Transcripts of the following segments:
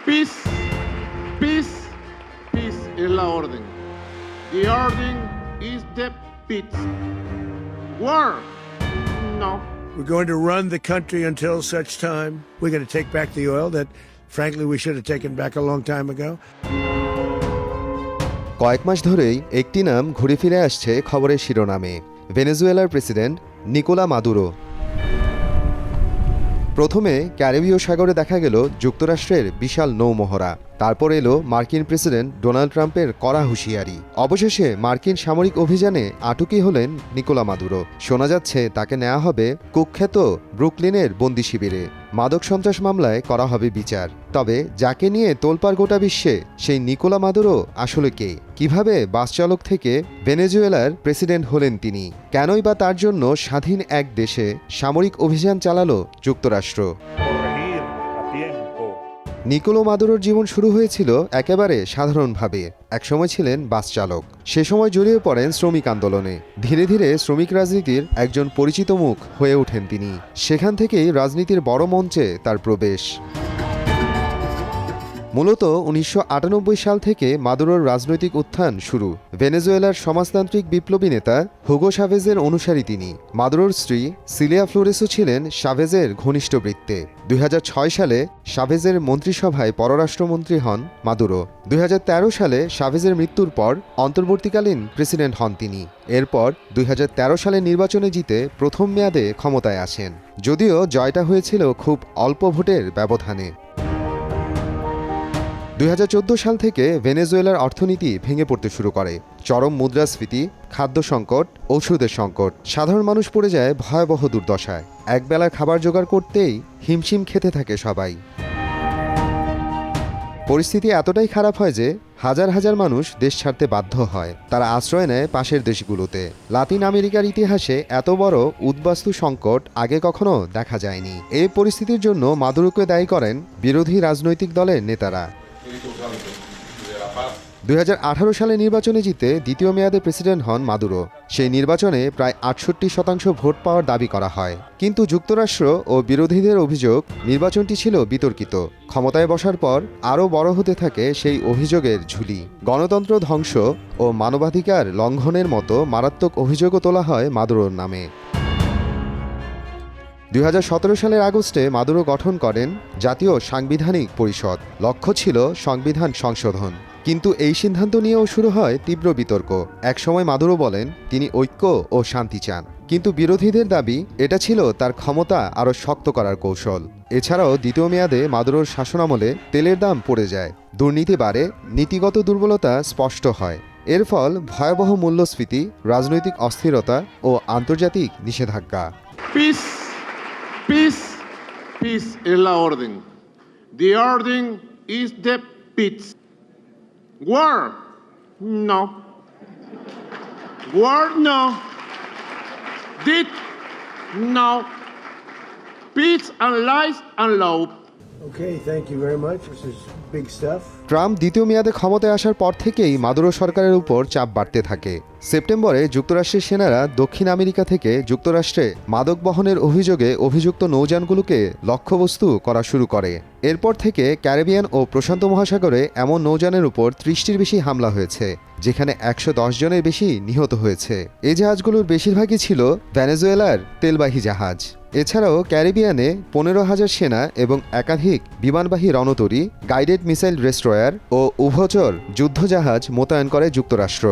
Peace, peace, peace es la orden. The orden is the peace. War, no. We're going to run the country until such time. We're going to take back the oil that, frankly, we should have taken back a long time ago. কয়েক মাস ধরেই একটি নাম ঘুরে ফিরে আসছে খবরের শিরোনামে, ভেনেজুয়েলার প্রেসিডেন্ট নিকোলা মাদুরো। প্রথমে ক্যারিবীয় সাগরে দেখা গেল যুক্তরাষ্ট্রের বিশাল নৌমহড়া, তারপর এলো মার্কিন প্রেসিডেন্ট ডোনাল্ড ট্রাম্পের কড়া হুঁশিয়ারি। অবশেষে মার্কিন সামরিক অভিযানে আটকই হলেন নিকোলা মাদুরো। শোনা যাচ্ছে তাকে নেওয়া হবে কুখ্যাত ব্রুকলিনের বন্দি শিবিরে। মাদক সন্ত্রাস মামলায় করা হবে বিচার। তবে যাকে নিয়ে তোলপাড় গোটা বিশ্বে, সেই নিকোলা মাদুরো আসলে কে? কিভাবে বাস চালক থেকে ভেনেজুয়েলার প্রেসিডেন্ট হলেন তিনি? কেনই বা তার জন্য স্বাধীন এক দেশে সামরিক অভিযান চালালো যুক্তরাষ্ট্র? নিকোলা মাদুরোর জীবন শুরু হয়েছিল একেবারে সাধারণভাবে। একসময় ছিলেন বাস চালক, সে সময় জড়িয়ে পড়েন শ্রমিক আন্দোলনে। ধীরে ধীরে শ্রমিক রাজনীতির একজন পরিচিত মুখ হয়ে ওঠেন তিনি। সেখান থেকেই রাজনীতির বড় মঞ্চে তার প্রবেশ। মূলত ১৯৯৮ সাল থেকে মাদুরোর রাজনৈতিক উত্থান শুরু। ভেনেজুয়েলার সমাজতান্ত্রিক বিপ্লবী নেতা হুগো শাভেজের অনুসারী তিনি। মাদুরোর স্ত্রী সিলিয়া ফ্লোরেসও ছিলেন শাভেজের ঘনিষ্ঠ বৃত্তে। ২০০৬ সালে শাভেজের মন্ত্রিসভায় পররাষ্ট্রমন্ত্রী হন মাদুরো। ২০১৩ সালে শাভেজের মৃত্যুর পর অন্তর্বর্তীকালীন প্রেসিডেন্ট হন তিনি। এরপর ২০১৩ সালে নির্বাচনে জিতে প্রথম মেয়াদে ক্ষমতায় আসেন, যদিও জয়টা হয়েছিল খুব অল্প ভোটের ব্যবধানে। ২০১৪ সাল থেকে ভেনেজুয়েলার অর্থনীতি ভেঙে পড়তে শুরু করে। চরম মুদ্রাস্ফীতি, খাদ্য সংকট, ঔষধের সংকট, সাধারণ মানুষ পড়ে যায় ভয়াবহ দুর্দশায়। একবেলা খাবার জোগাড় করতেই হিমশিম খেতে থাকে সবাই। পরিস্থিতি এতটাই খারাপ হয় যে হাজার হাজার মানুষ দেশ ছাড়তে বাধ্য হয়। তারা আশ্রয় নেয় পাশের দেশগুলোতে। লাতিন আমেরিকার ইতিহাসে এত বড় উদ্বাস্তু সংকট আগে কখনো দেখা যায়নি। এই পরিস্থিতির জন্য মাদুরোকে দায়ী করেন বিরোধী রাজনৈতিক দলের নেতারা। ২০১৮ সালে নির্বাচনে জিতে দ্বিতীয় মেয়াদে প্রেসিডেন্ট হন মাদুরো। সেই নির্বাচনে প্রায় ৬৮% ভোট পাওয়ার দাবি করা হয়। কিন্তু যুক্তরাষ্ট্র ও বিরোধীদের অভিযোগ নির্বাচনটি ছিল বিতর্কিত। ক্ষমতায় বসার পর আরও বড় হতে থাকে সেই অভিযোগের ঝুলি। গণতন্ত্র ধ্বংস ও মানবাধিকার লঙ্ঘনের মতো মারাত্মক অভিযোগও তোলা হয় মাদুরোর নামে। ২০১৭ সালের আগস্টে মাদুরো গঠন করেন জাতীয় সাংবিধানিক পরিষদ। লক্ষ্য ছিল সংবিধান সংশোধন। কিন্তু এই সিদ্ধান্ত নিয়েও শুরু হয় তীব্র বিতর্ক। একসময় মাদুরো বলেন তিনি ঐক্য ও শান্তি চান, কিন্তু বিরোধীদের দাবি এটা ছিল তার ক্ষমতা আরও শক্ত করার কৌশল। এছাড়াও দ্বিতীয় মেয়াদে মাদুরোর শাসনামলে তেলের দাম পড়ে যায়, দুর্নীতি বাড়ে, নীতিগত দুর্বলতা স্পষ্ট হয়। এর ফল ভয়াবহ মূল্যস্ফীতি, রাজনৈতিক অস্থিরতা ও আন্তর্জাতিক নিষেধাজ্ঞা। Peace, peace, peace es la orden. The orden is the peace. War, no. War, no. Deed, no. Peace and lies and love. Okay, thank you very much. This is big stuff. Trump দ্বিতীয় মেয়াদে ক্ষমতায় আসার পর থেকেই Maduro সরকারের উপর চাপ বাড়তে থাকে। সেপ্টেম্বরে যুক্তরাষ্ট্রের সেনারা দক্ষিণ আমেরিকা থেকে যুক্তরাষ্ট্রে মাদক বহনের অভিযোগে অভিযুক্ত নৌযানগুলোকে লক্ষ্যবস্তু করা শুরু করে। এরপর থেকে ক্যারিবিয়ান ও প্রশান্ত মহাসাগরে এমন নৌযানের উপর ৩০টির বেশি হামলা হয়েছে, যেখানে ১১০ জনের বেশি নিহত হয়েছে। এই জাহাজগুলোর বেশিরভাগই ছিল ভেনেজুয়েলার তেলবাহী জাহাজ। এছাড়াও ক্যারিবিয়ানে ১৫,০০০ সেনা এবং একাধিক বিমানবাহী রণতরী, গাইডেড মিসাইল ডেস্ট্রয়ার ও উভচর যুদ্ধজাহাজ মোতায়েন করে যুক্তরাষ্ট্র।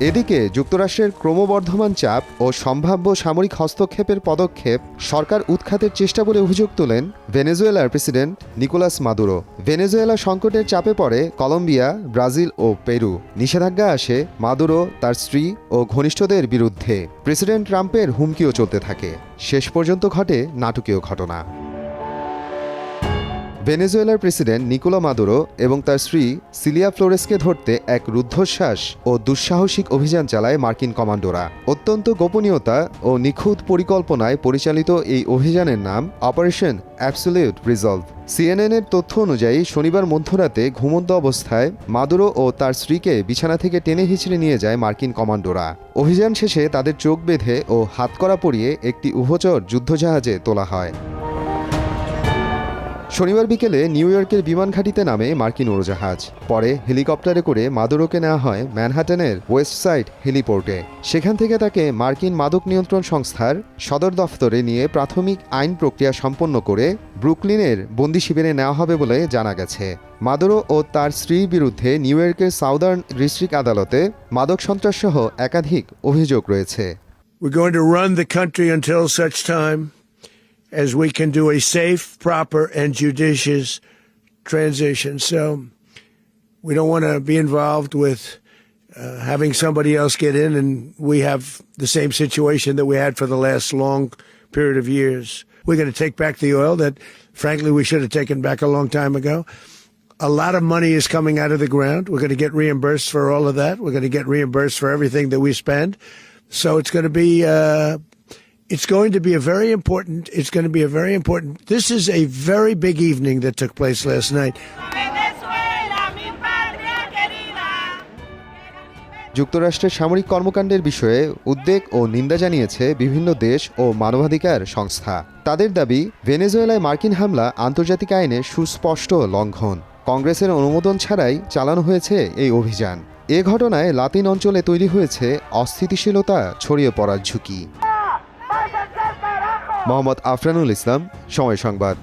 এদিকে যুক্তরাষ্ট্রের ক্রমবর্ধমান চাপ ও সম্ভাব্য সামরিক হস্তক্ষেপের পদক্ষেপ সরকার উৎখাতের চেষ্টা বলে অভিযোগ তোলেন ভেনেজুয়েলার প্রেসিডেন্ট নিকোলাস মাদুরো। ভেনেজুয়েলা সংকটের চাপে পড়ে কলম্বিয়া, ব্রাজিল ও পেরু। নিষেধাজ্ঞা আসে মাদুরো, তার স্ত্রী ও ঘনিষ্ঠদের বিরুদ্ধে। প্রেসিডেন্ট ট্রাম্পের হুমকিও চলতে থাকে। শেষ পর্যন্ত ঘটে নাটকীয় ঘটনা। ভেনেজুয়েলার প্রেসিডেন্ট নিকোলা মাদুরো এবং তার স্ত্রী সিলিয়া ফ্লোরেসকে ধরতে এক রুদ্ধশ্বাস ও দুঃসাহসিক অভিযান চালায় মার্কিন কমান্ডোরা। অত্যন্ত গোপনীয়তা ও নিখুঁত পরিকল্পনায় পরিচালিত এই অভিযানের নাম অপারেশন অ্যাবসোলিউট রিজলভ। সিএনএনের তথ্য অনুযায়ী শনিবার মধ্যরাতে ঘুমন্ত অবস্থায় মাদুরো ও তার স্ত্রীকে বিছানা থেকে টেনে হিঁচড়ে নিয়ে যায় মার্কিন কমান্ডোরা। অভিযান শেষে তাদের চোখ বেঁধে ও হাতকড়া পরিয়ে একটি উভচর যুদ্ধজাহাজে তোলা হয়। শনিবার বিকেলে নিউ ইয়র্কের বিমান ঘাঁটিতে নামে মার্কিন উড়োজাহাজ। পরে হেলিকপ্টারে করে মাদুরোকে নেওয়া হয় ম্যানহাটনের ওয়েস্ট সাইড হেলিপোর্টে। সেখান থেকে তাকে মার্কিন মাদক নিয়ন্ত্রণ সংস্থার সদর দফতরে নিয়ে প্রাথমিক আইন প্রক্রিয়া সম্পন্ন করে ব্রুকলিনের বন্দি শিবিরে নেওয়া হবে বলে জানা গেছে। মাদুরো ও তার স্ত্রীর বিরুদ্ধে নিউ ইয়র্কের সাউদার্ন ডিস্ট্রিক্ট আদালতে মাদক সন্ত্রাসসহ একাধিক অভিযোগ রয়েছে। We're going to run the country until such time as we can do a safe, proper, and judicious transition. So we don't want to be involved with having somebody else get in and we have the same situation that we had for the last long period of years. We're going to take back the oil that, frankly, we should have taken back a long time ago. A lot of money is coming out of the ground. We're going to get reimbursed for all of that. We're going to get reimbursed for everything that we spend. So it's going to be a very important. This is a very big evening that took place last night. যুক্তরাষ্ট্রের সামরিক কর্মকাণ্ডের বিষয়ে উদ্বেগ ও নিন্দা জানিয়েছে বিভিন্ন দেশ ও মানবাধিকার সংস্থা। তাদের দাবি, ভেনেজুয়েলায় মার্কিন হামলা আন্তর্জাতিক আইনের সুস্পষ্ট লঙ্ঘন। কংগ্রেসের অনুমোদন ছাড়াই চালানো হয়েছে এই অভিযান। এ ঘটনায় লাতিন অঞ্চলে তৈরি হয়েছে অস্থিতিশীলতা ছড়িয়ে পড়ার ঝুঁকি। মোহাম্মদ আফরানুল ইসলাম, সময় সংবাদ।